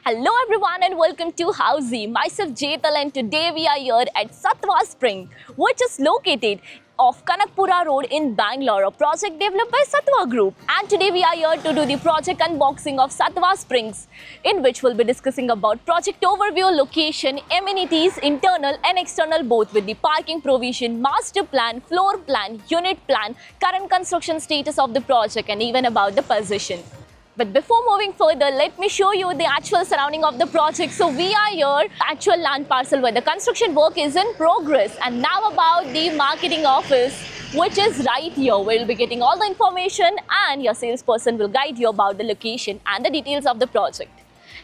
Hello everyone and welcome to Housey. Myself Jetal and today we are here at Sattva Spring, which is located off Kanakpura Road in Bangalore, a project developed by Sattva Group. And today we are here to do the project unboxing of Sattva Springs, in which we'll be discussing about project overview, location, amenities, internal and external both, with the parking provision, master plan, floor plan, unit plan, current construction status of the project and even about the position. But before moving further, let me show you the actual surrounding of the project. So we are here, actual land parcel where the construction work is in progress. And now about the marketing office, which is right here. We'll be getting all the information and your salesperson will guide you about the location and the details of the project.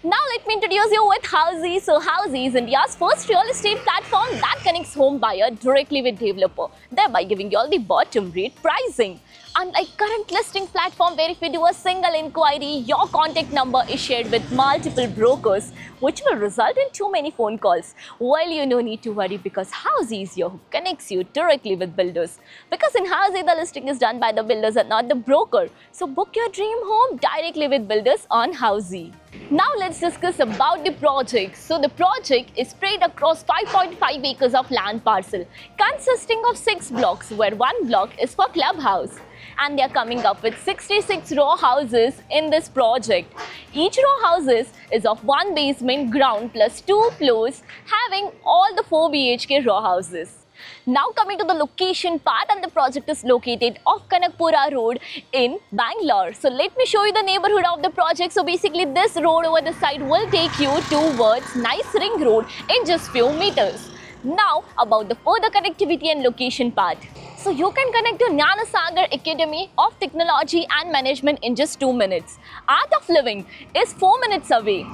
Now let me introduce you with Housey. So Housey is India's first real estate platform that connects home buyer directly with developer, thereby giving you all the bottom rate pricing. Unlike current listing platform where if you do a single inquiry, your contact number is shared with multiple brokers, which will result in too many phone calls. Well, you no need to worry because Housey is here who connects you directly with builders. Because in Housey, the listing is done by the builders and not the broker. So book your dream home directly with builders on Housey. Now let's discuss about the project. So the project is spread across 5.5 acres of land parcel consisting of 6 blocks, where one block is for clubhouse. And they are coming up with 66 row houses in this project. Each row houses is of 1 basement, ground plus 2 floors, having all the 4 BHK row houses. Now coming to the location part, and the project is located off Kanakpura Road in Bangalore. So let me show you the neighborhood of the project. So basically this road over the side will take you towards Nice Ring Road in just few meters. Now about the further connectivity and location part. So you can connect to Gnanasagar Academy of Technology and Management in just 2 minutes. Art of Living is 4 minutes away.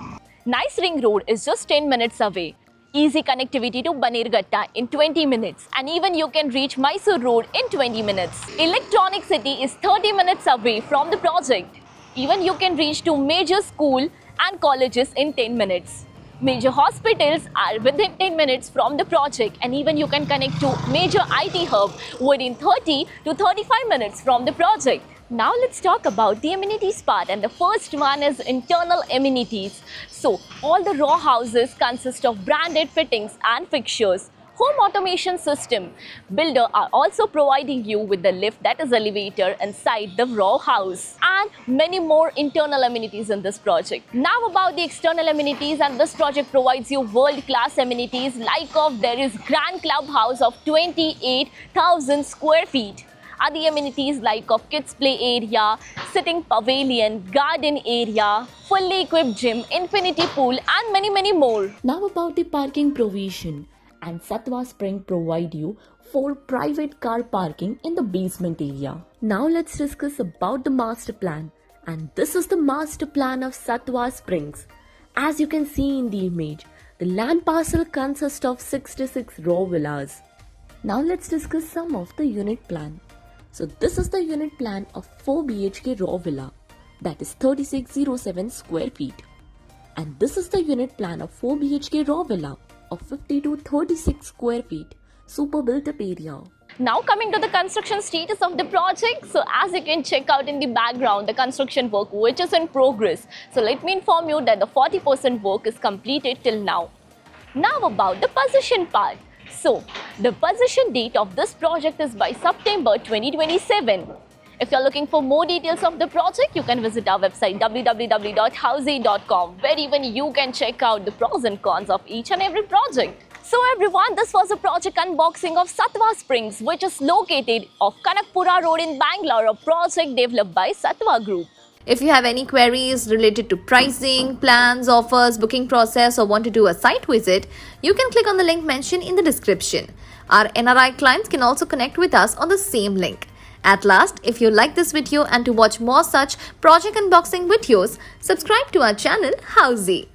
Nice Ring Road is just 10 minutes away. Easy connectivity to Banerghatta in 20 minutes, and even you can reach Mysore Road in 20 minutes. Electronic City is 30 minutes away from the project. Even you can reach to major school and colleges in 10 minutes. Major hospitals are within 10 minutes from the project, and even you can connect to major IT hub within 30 to 35 minutes from the project. Now let's talk about the amenities part, and the first one is internal amenities. So all the row houses consist of branded fittings and fixtures. Home automation system. Builder are also providing you with the lift, that is elevator, inside the row house, and many more internal amenities in this project. Now about the external amenities, and this project provides you world-class amenities like there is grand clubhouse of 28,000 square feet. Other amenities like kids play area, sitting pavilion, garden area, fully equipped gym, infinity pool and many more. Now about the parking provision, and Sattva Spring provide you 4 private car parking in the basement area. Now let's discuss about the master plan, and this is the master plan of Sattva Springs. As you can see in the image, the land parcel consists of 66 row villas. Now let's discuss some of the unit plan. So this is the unit plan of 4 BHK raw villa, that is 3607 square feet. And this is the unit plan of 4 BHK raw villa of 50 to 36 square feet, super built up area. Now coming to the construction status of the project. So as you can check out in the background, the construction work which is in progress. So let me inform you that the 40% work is completed till now. Now about the possession part. So the possession date of this project is by September 2027. If you're looking for more details of the project, you can visit our website www.housey.com, where even you can check out the pros and cons of each and every project. So everyone, this was a project unboxing of Sattva Springs, which is located off Kanakpura Road in Bangalore, a project developed by Sattva Group. If you have any queries related to pricing, plans, offers, booking process, or want to do a site visit, you can click on the link mentioned in the description. Our NRI clients can also connect with us on the same link. At last, if you like this video and to watch more such project unboxing videos, subscribe to our channel Housey.